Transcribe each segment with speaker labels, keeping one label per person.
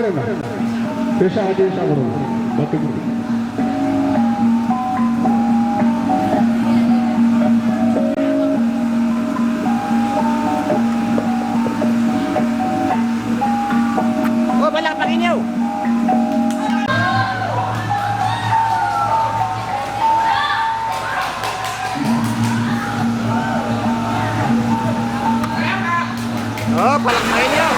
Speaker 1: করে না, পেশা আদেশ সাগরণ বাকি
Speaker 2: Balak pakinyaw. Oh, balak pakinyaw.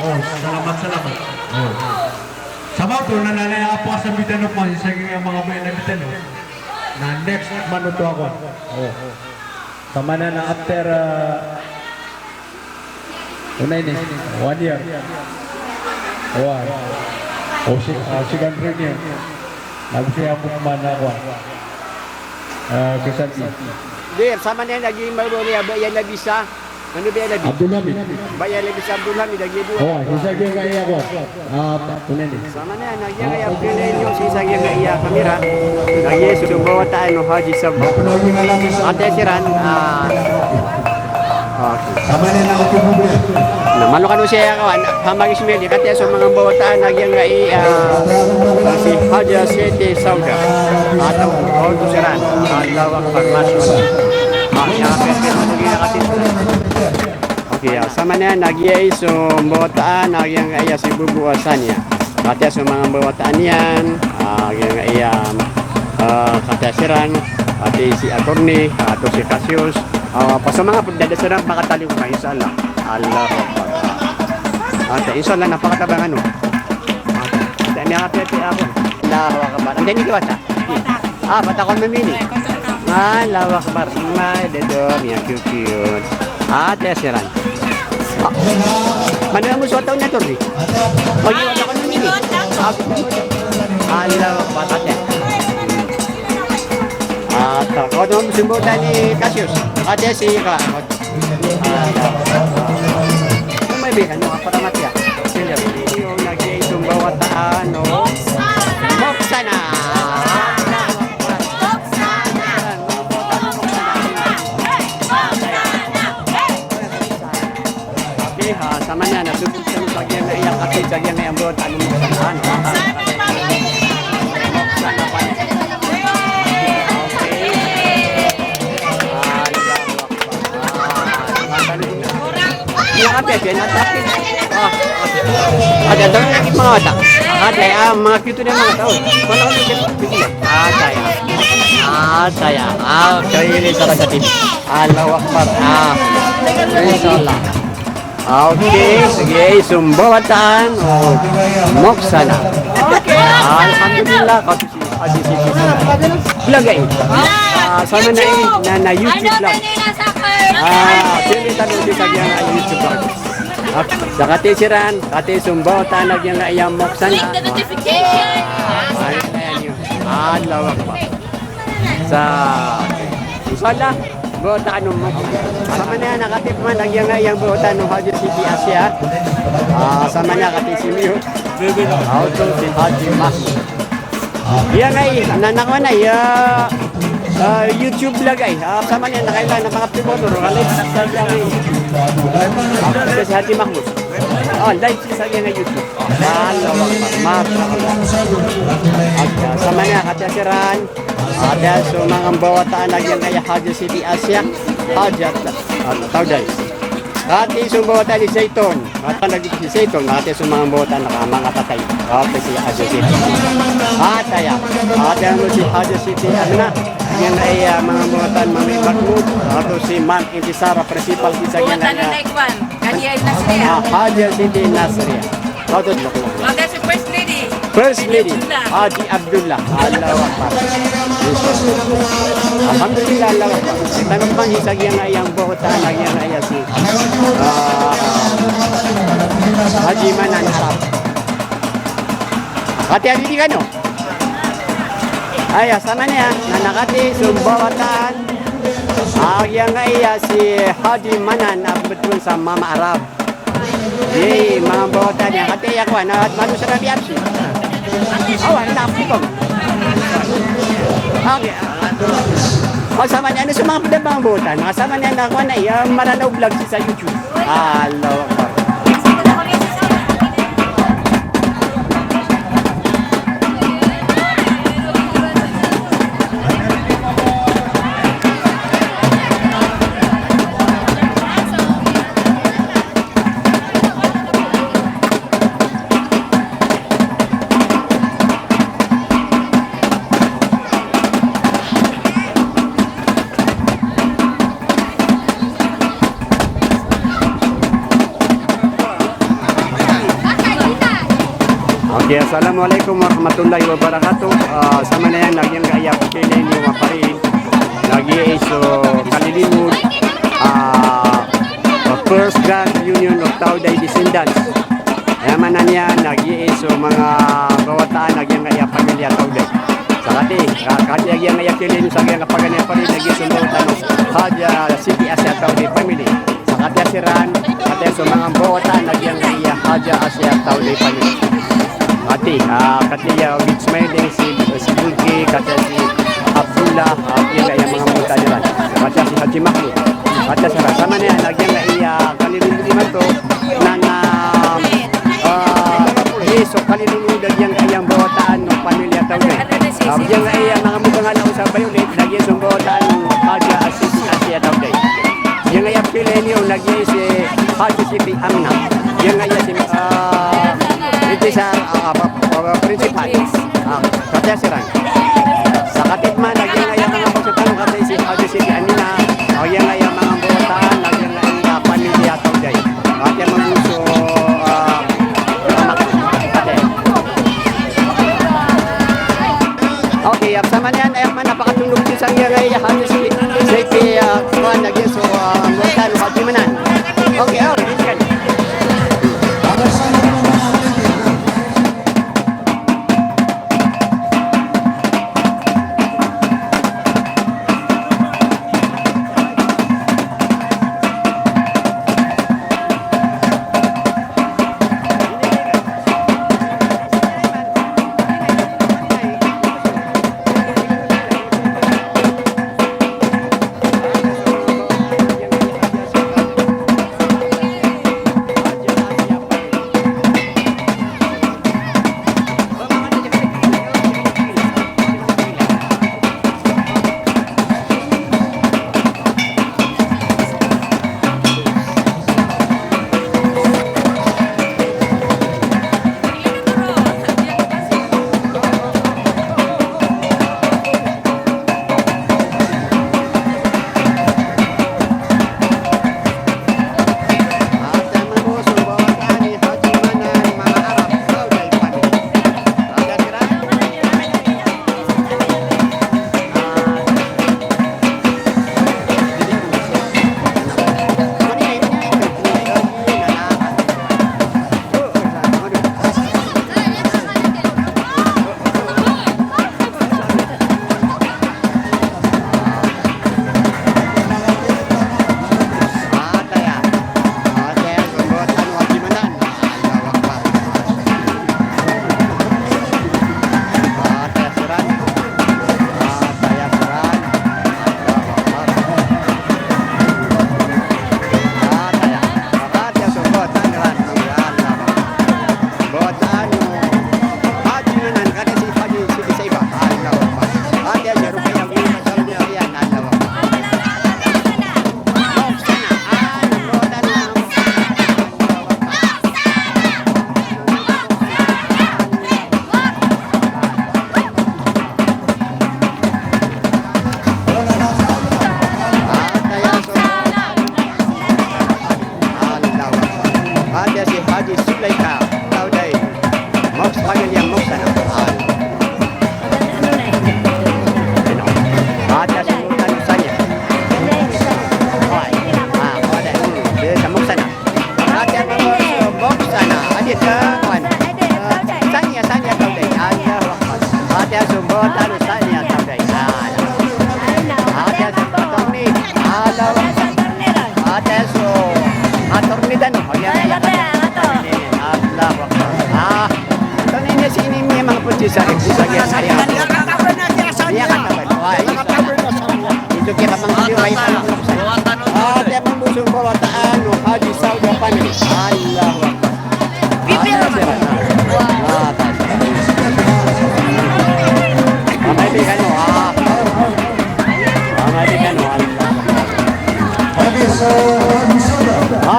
Speaker 3: Oh, salamat. Oh. Sa mga to, nananaya po sa bitano po, sa mga may na bitano. Na next month to ako. Oh. Sama na after unay ni 1 year. Wow. O second year. Nagsiya po man ako. Kisati.
Speaker 2: Dir, sama na yan, naging marunong yan na bisa. Ano ba yan na bisa?
Speaker 1: Abdul Hamid.
Speaker 2: Bayan na bisa Abdul Hamid, naging dua.
Speaker 1: Oh, isa gyud kay ako. Tunay ni.
Speaker 2: Sama na yan, naging kaya pinay nyo sa isang yung iya kamera. Naging sumbawa tayo no Haji Sabah. Ate Siran,
Speaker 3: Sama na lang ako po.
Speaker 2: namalo ka no siya kawan, hamag ismeli, kati sa mga bawataan, naging nga si Haji City Sauda. Atau Auto Siran, lawak pagmasyon. Okay, sama na nagyay so bawataan nagyang iya si bubuasan niya. Kati sa mga bawataan yan, nagyang iya katasiran, kati si attorney, ato si Cassius. Pa sa mga pagdadasaran makataliw kayo sa Allah. Allah. Ate, inshallah napakatabang ano. Ate, may ate ako. Allah akbar. Ang dini kiwata. Bata ko mamili. Allah akbar. May dedo, miya cute. Ate siran. Mana mo suwataw na to, ri? Mag-iwan ako ng mini. Allah akbar. Ate. Kau naman sumbutan ni Cassius. Ate si Ka. Kung may bihan mo, kaparamat ya. Sila. Yung nag-iisong bawataan, no? Moksana! Sama niya, nasubok siya ng bagyan na iyak at bagyan na iyang bawataan ng moksana. Moksana pa niya. Yang apa ya? Nanti. Ada dong lagi mga bata. Ada ya, mga cute na mga tao. Wala ko dito bigla. Saya. Kaya ini sa kagatin. Allahu Akbar. Insyaallah. Okay, sige, sumbawataan. Moksana. Alhamdulillah kau vlog ay. Sama na YouTube vlog. Sili tanong di kagyan na YouTube vlog. Sa katisiran, sumbaw tanag yung iyang moksan.
Speaker 4: Click the notification.
Speaker 2: Lawak pa. Sa Usala, bota anong sama na nakatip man nagyang iyang bota ng Haji City Asia. Sama na katisimiyo. Auto si Haji Mas. Yan ay nanakaw na YouTube vlog ay. Sama niya nakailan ng mga piboto. Kalay sa si Haji Mahmud. Live siya sa YouTube. Sama niya katasiran. Ada so mga bawataan nagyang kaya Haji City Asia. Haji at Tauday. Kati sa bawataan ni Zayton. At lagi si Zayton. Kati sa mga bawataan mga tatay. Kati si Haji City. Ataya. Ate ano si Haji City. Ano na? Yan ay mga bawataan Mami Mahmud. Ato si Ma'am Intisara, principal sa yan.
Speaker 4: Buwatan na Naikwan. Kanya Nasria.
Speaker 2: Haji City Nasria. Ato
Speaker 4: Mga si First Lady.
Speaker 2: First Lady, Haji Abdullah. Allahu Akbar. Alhamdulillah, Allahu Akbar. Tanong bang isag yan ay ang bawataan nagyan ay si Haji Manan Arab. Kati hindi ka no? Ay, sama niya, nanakati sumbawatan. Yang iya si Haji Manan betul sa Mama Arab. Di mga bawatan niya, kati ako na malu sa Rabi Absi. Awan, napi ko. Okay. Sama niya, ano sa mga pedabang bawatan? Nakasama niya na ako na maranaw vlog sa YouTube. Allahu Akbar. Okay, assalamualaikum warahmatullahi wabarakatuh. Sama na yan, nagyang gaya ko kailan yung mapari. Nag-iiso kalilimod. First Grand Union of Tauday Descendants. Ayaman na niya, nag-iiso mga bawataan, nagyang gaya pamilya Tauday. Sakati, kanyang gaya kailan yung sagyang kapaganya pa rin, nag-iiso bawatan of Haja City Asia Tauday Family. Sakati asiran, kati sa mga bawataan, nagyang gaya Haja Asia Tauday Family. Kati with smiling si Bulki, kati si Abdullah, yung gaya mga muta nila. Kati si Haji Mahmud. Kati sa sama niya, nagyang gaya kalilimutan to na so kalilimutan yung gayang bawataan ng pamilya Tauday. Yung gaya mga muta nga lang sa Violet, nagyang sa bawataan ng Haja Asia Tauday. Yung gaya Pilenyo, nagyang si Haji City Amna. Yung gaya si ito sa principal, katesiran. Sa katitman, nagyang gaya mga pagsutanong kasi si Haji City Amina, o yung gaya mga bawataan, nagyang gaya pamilya Tauday. At yung mga gusto, okay, sama niyan, ay napakatulog si Sang Yaray, Haji City, nagyang so, bawataan, Haji Manan. Okay, okay.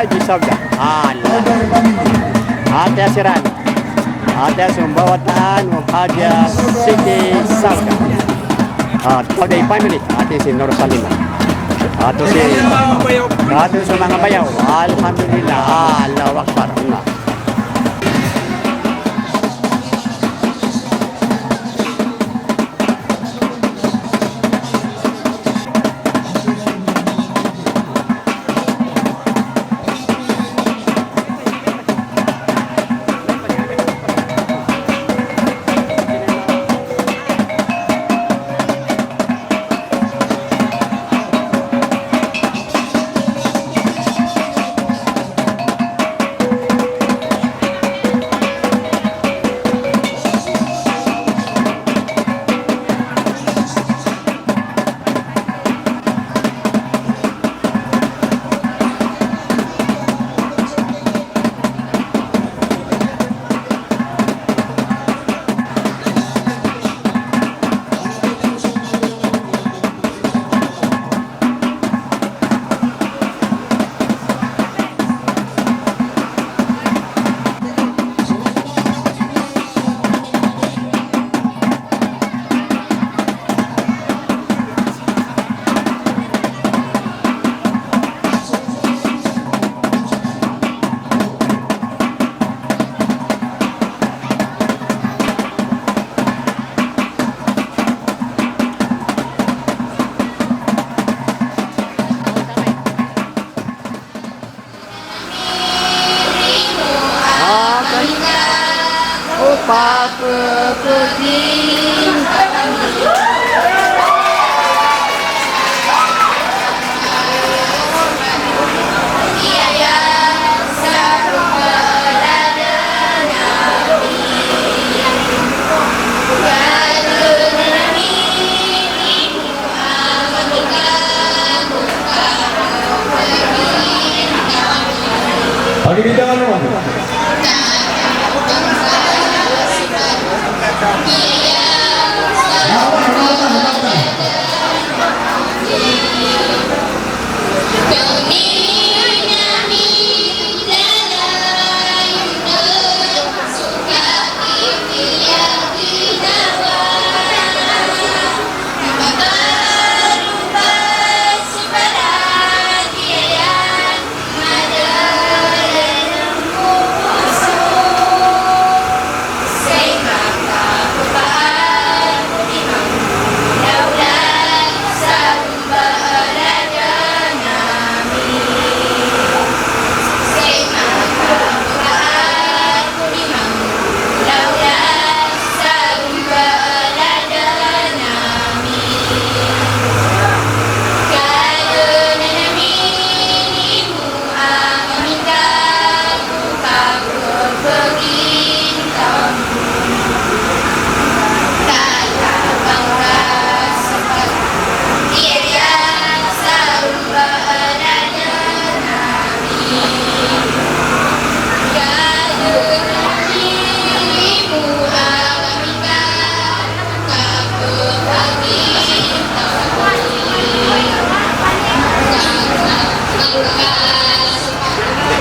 Speaker 2: Haji Sabda. Ate Asiran. Ate Sumbawataan of Haja City Sabda. Tauday family. Ate si Nur Salima. Ato sa mga bayaw. Alhamdulillah. Allahu Akbar.
Speaker 5: papapagin
Speaker 3: Pagbibilangan naman.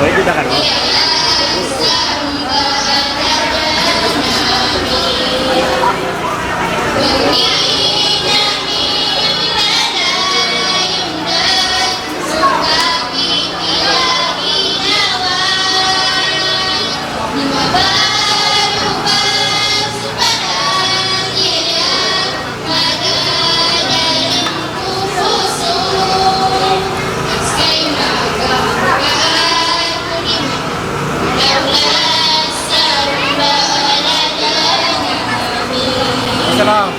Speaker 2: Pwede kita kan?
Speaker 3: Salam.